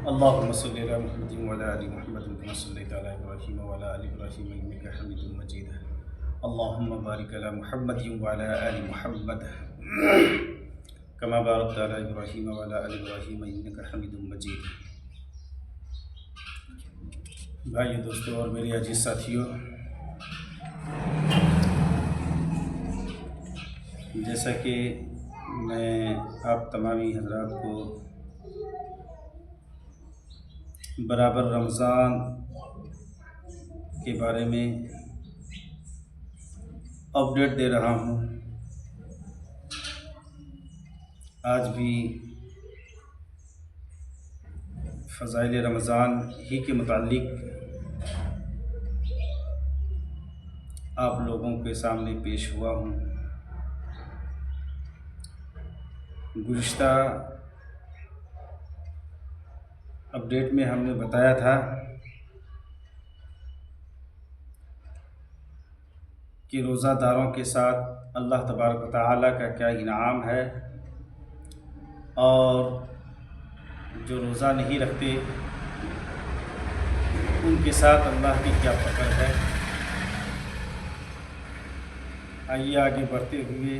اللهم صل على محمد وعلى ال محمد كما صليت على ابراهيم وعلى ال ابراهيم انك حميد مجيد. اللهم بارك على محمد وعلى ال محمد كما باركت على ابراهيم وعلى ال ابراهيم انك حميد مجيد. بھائی دوستوں اور میرے عزیز ساتھیوں، جیسا کہ میں آپ تمامی حضرات کو برابر رمضان کے بارے میں اپڈیٹ دے رہا ہوں، آج بھی فضائل رمضان ہی کے متعلق آپ لوگوں کے سامنے پیش ہوا ہوں۔ گزشتہ اپڈیٹ میں ہم نے بتایا تھا کہ روزہ داروں کے ساتھ اللہ تبارک و تعالیٰ کا کیا انعام ہے، اور جو روزہ نہیں رکھتے ان کے ساتھ اللہ کی کیا پکڑ ہے۔ آئیے آگے بڑھتے ہوئے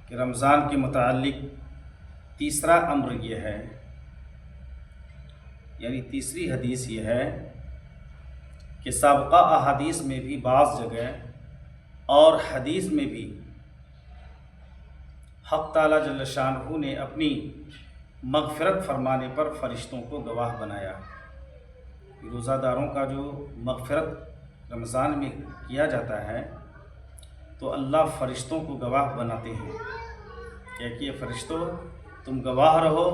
کہ رمضان کے متعلق تیسرا امر یہ ہے، یعنی تیسری حدیث یہ ہے کہ سابقہ احادیث میں بھی بعض جگہ اور حدیث میں بھی حق تعالیٰ جل شانہ نے اپنی مغفرت فرمانے پر فرشتوں کو گواہ بنایا۔ روزہ داروں کا جو مغفرت رمضان میں کیا جاتا ہے تو اللہ فرشتوں کو گواہ بناتے ہیں کہ فرشتوں تم گواہ رہو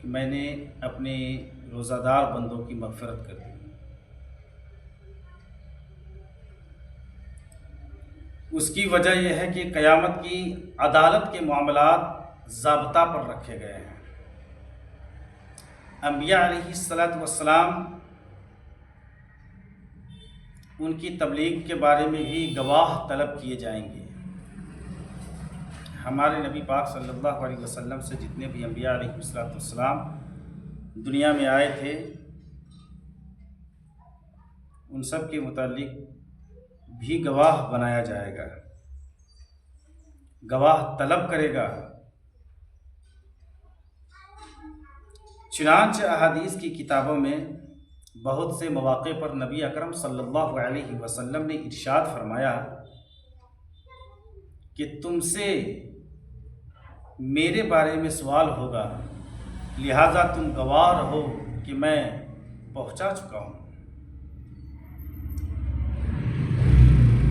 کہ میں نے اپنے روزہ دار بندوں کی مغفرت کر دی۔ اس کی وجہ یہ ہے کہ قیامت کی عدالت کے معاملات ضابطہ پر رکھے گئے ہیں۔ انبیاء علیہ السلام ان کی تبلیغ کے بارے میں بھی گواہ طلب کیے جائیں گے۔ ہمارے نبی پاک صلی اللہ علیہ وسلم سے جتنے بھی انبیاء علیہ السلام دنیا میں آئے تھے، ان سب کے متعلق بھی گواہ بنایا جائے گا، گواہ طلب کرے گا۔ چنانچہ احادیث کی کتابوں میں بہت سے مواقع پر نبی اکرم صلی اللہ علیہ وسلم نے ارشاد فرمایا کہ تم سے میرے بارے میں سوال ہوگا، لہذا تم گواہ رہو کہ میں پہنچا چکا ہوں۔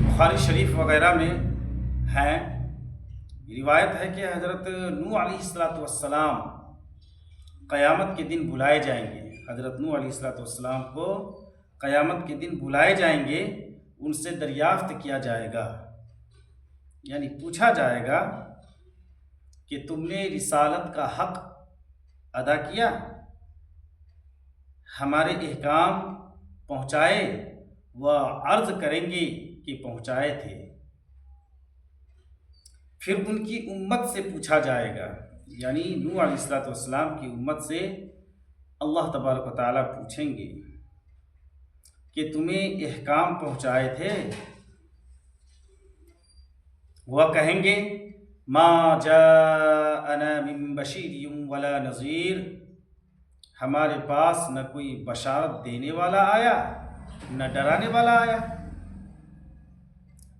بخاری شریف وغیرہ میں ہیں، روایت ہے کہ حضرت نوح علیہ السلام قیامت کے دن بلائے جائیں گے۔ حضرت نوح علیہ السلام کو قیامت کے دن بلائے جائیں گے، ان سے دریافت کیا جائے گا، یعنی پوچھا جائے گا کہ تم نے رسالت کا حق ادا کیا، ہمارے احکام پہنچائے؟ وہ عرض کریں گے کہ پہنچائے تھے۔ پھر ان کی امت سے پوچھا جائے گا، یعنی نوح علیہ السلام کی امت سے اللہ تبارک و تعالیٰ پوچھیں گے کہ تمہیں احکام پہنچائے تھے؟ وہ کہیں گے ما جاءنا من بشیر ولا نذیر، ہمارے پاس نہ کوئی بشارت دینے والا آیا نہ ڈرانے والا آیا۔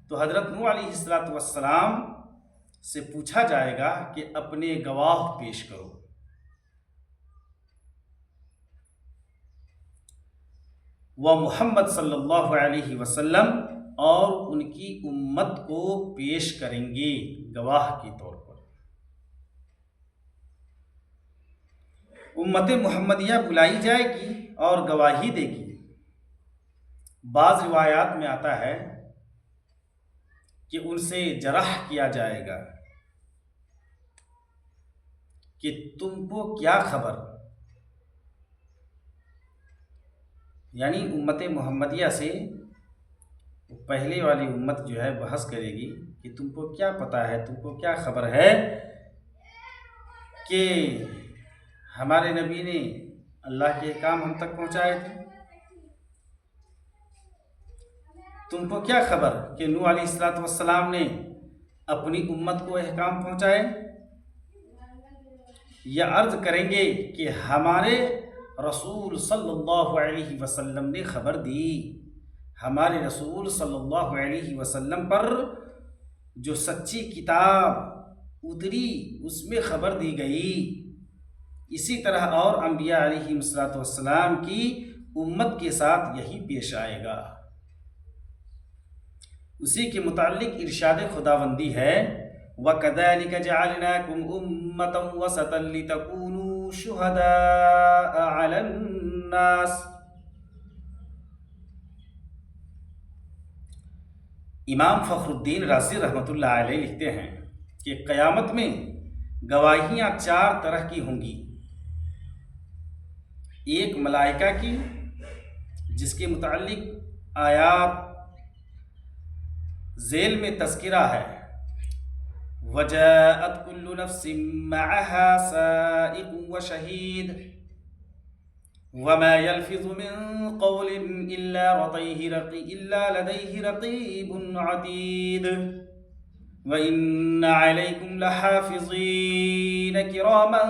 تو حضرت نوح علیہ السلام سے پوچھا جائے گا کہ اپنے گواہ پیش کرو۔ وہ محمد صلی اللہ علیہ وسلم اور ان کی امت کو پیش کریں گے گواہ کے طور پر۔ امت محمدیہ بلائی جائے گی اور گواہی دے گی۔ بعض روایات میں آتا ہے کہ ان سے جرح کیا جائے گا کہ تم کو کیا خبر، یعنی امت محمدیہ سے پہلے والی امت جو ہے بحث کرے گی کہ تم کو کیا پتہ ہے، تم کو کیا خبر ہے کہ ہمارے نبی نے اللہ کے احکام ہم تک پہنچائے تھے؟ تم کو کیا خبر کہ نوح علیہ السلام نے اپنی امت کو احکام پہنچائے؟ یا عرض کریں گے کہ ہمارے رسول صلی اللہ علیہ وسلم نے خبر دی، ہمارے رسول صلی اللہ علیہ وسلم پر جو سچی کتاب اتری اس میں خبر دی گئی۔ اسی طرح اور انبیاء علیہ السلام کی امت کے ساتھ یہی پیش آئے گا۔ اسی کے متعلق ارشاد خداوندی ہے وَكَذَلِكَ جَعَلْنَاكُمْ أُمَّةً وَسَطًا لِتَكُونُوا شُهَدَاءَ عَلَى النَّاسِ۔ امام فخر الدین رازی رحمۃ اللہ علیہ لکھتے ہیں کہ قیامت میں گواہیاں 4 طرح کی ہوں گی۔ ایک ملائکہ کی، جس کے متعلق آیات ذیل میں تذکرہ ہے، وَجَاءَتْ كُلُّ نَفْسٍ مَّعَهَا سَائِقٌ وَشَهِيدٌ وَمَا يَلْفِظُ مِن قَوْلٍ إِلَّا لَدَيْهِ رَقِيبٌ عَتِيدٌ وَإِنَّ عَلَيْكُمْ لَحَافِظِينَ كِرَامًا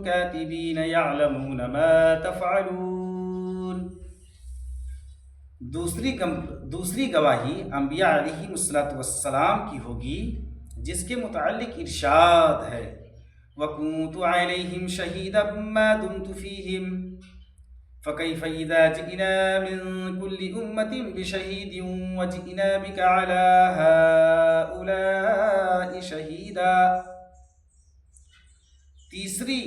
كَاتِبِينَ يَعْلَمُونَ مَا تَفْعَلُونَ۔ دوسری گواہی انبیاء علیہ السلام کی ہوگی، جس کے متعلق ارشاد ہے وَكُنْتُ عَلَيْهِمْ شَهِيدًا مَا دُمْتُ فِيهِمْ فَكَيْفَ إِذَا جِئْنَا مِنْ كُلِّ أُمَّةٍ بِشَهِيدٍ وَجِئْنَا بِكَ عَلَى هَؤُلَاءِ شَهِيدًا۔ تیسری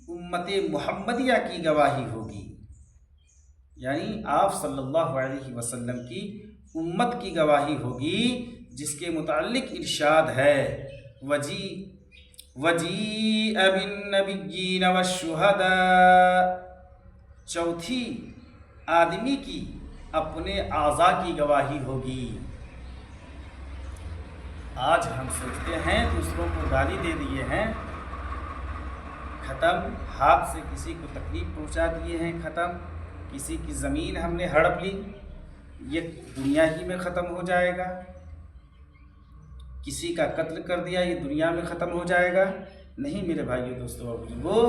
امت محمدیہ کی گواہی ہوگی، یعنی آپ صلی اللہ علیہ وسلم کی امت کی گواہی ہوگی، جس کے متعلق ارشاد ہے وَجِيءَ بِالنَّبِيِّينَ وَالشُّهَدَاءِ۔ چوتھی آدمی کی اپنے اعضاء کی گواہی ہوگی۔ آج ہم سوچتے ہیں دوسروں کو گالی دے دیے ہیں، ختم، ہاتھ سے کسی کو تکلیف پہنچا دیے ہیں، ختم، کسی کی زمین ہم نے ہڑپ لی، یہ دنیا ہی میں ختم ہو جائے گا، کسی کا قتل کر دیا، یہ دنیا میں ختم ہو جائے گا؟ نہیں میرے بھائیو، دوستو اور بزرگو،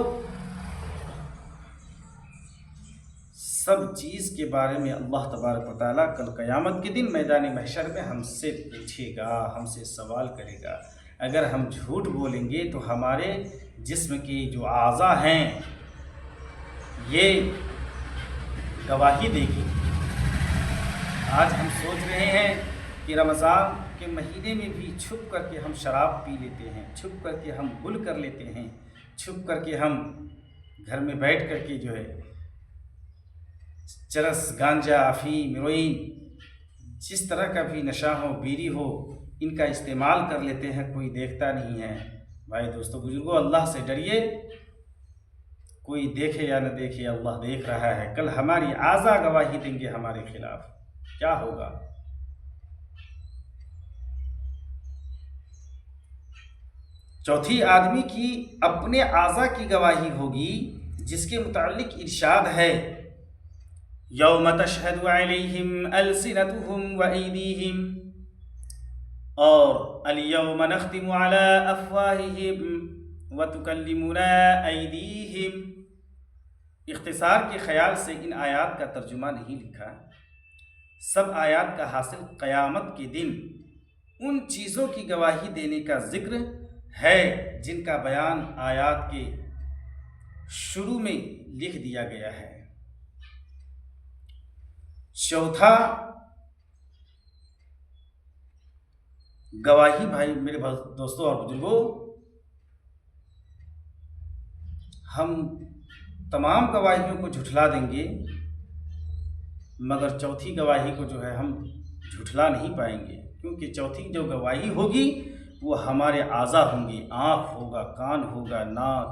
سب چیز کے بارے میں اللہ تبارک و تعالیٰ کل قیامت کے دن میدان محشر میں ہم سے پوچھے گا، ہم سے سوال کرے گا۔ اگر ہم جھوٹ بولیں گے تو ہمارے جسم کے جو اعضاء ہیں یہ گواہی دے گی۔ آج ہم سوچ رہے ہیں کہ رمضان کے مہینے میں بھی چھپ کر کے ہم شراب پی لیتے ہیں، چھپ کر کے ہم گل کر لیتے ہیں، چھپ کر کے ہم گھر میں بیٹھ کر کے جو ہے چرس، گانجا، افیم، ہیروئن، جس طرح کا بھی نشہ ہو، بیڑی ہو، ان کا استعمال کر لیتے ہیں، کوئی دیکھتا نہیں ہے۔ بھائی دوستو بزرگوں، اللہ سے ڈریے، کوئی دیکھے یا نہ دیکھے اللہ دیکھ رہا ہے۔ کل ہماری اعضاء گواہی دیں گے ہمارے خلاف، کیا ہوگا؟ چوتھی آدمی کی اپنے اعضاء کی گواہی ہوگی، جس کے متعلق ارشاد ہے یوم تشہد علیہم السنتہم وایدیہم، اور الیوم نختم علی افواہہم وتکلمنا ایدیہم۔ اختصار کے خیال سے ان آیات کا ترجمہ نہیں لکھا، سب آیات کا حاصل قیامت کے دن ان چیزوں کی گواہی دینے کا ذکر ہے جن کا بیان آیات کے شروع میں لکھ دیا گیا ہے۔ چوتھا گواہی، بھائی میرے دوستوں اور بزرگوں، ہم تمام گواہیوں کو جھٹلا دیں گے، مگر چوتھی گواہی کو جو ہے ہم جھٹلا نہیں پائیں گے، کیونکہ چوتھی جو گواہی ہوگی وہ ہمارے اعضاء ہوں گی، آنکھ ہوگا، کان ہوگا، ناک،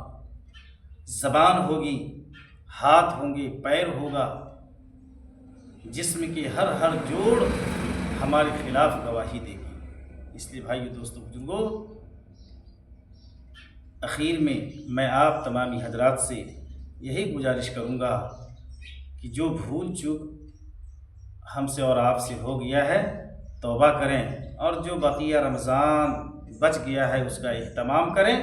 زبان ہوگی، ہاتھ ہوں گے، پیر ہوگا، جسم کے ہر جوڑ ہمارے خلاف گواہی دے گی۔ اس لیے بھائیو دوستو بزرگوں، اخیر میں آپ تمامی حضرات سے یہی گزارش کروں گا کہ جو بھول چوک ہم سے اور آپ سے ہو گیا ہے توبہ کریں، اور جو بقیہ رمضان بچ گیا ہے اس کا اہتمام کریں،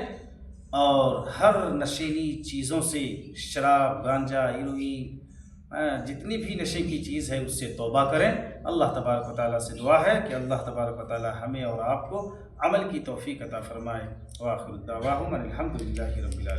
اور ہر نشیلی چیزوں سے، شراب، گانجا، ہیروئن، جتنی بھی نشے کی چیز ہے اس سے توبہ کریں۔ اللہ تبارک و تعالیٰ سے دعا ہے کہ اللہ تبارک و تعالیٰ ہمیں اور آپ کو عمل کی توفیق عطا فرمائے۔ وآخر دعواہم ان الحمد للہ رب العالمین۔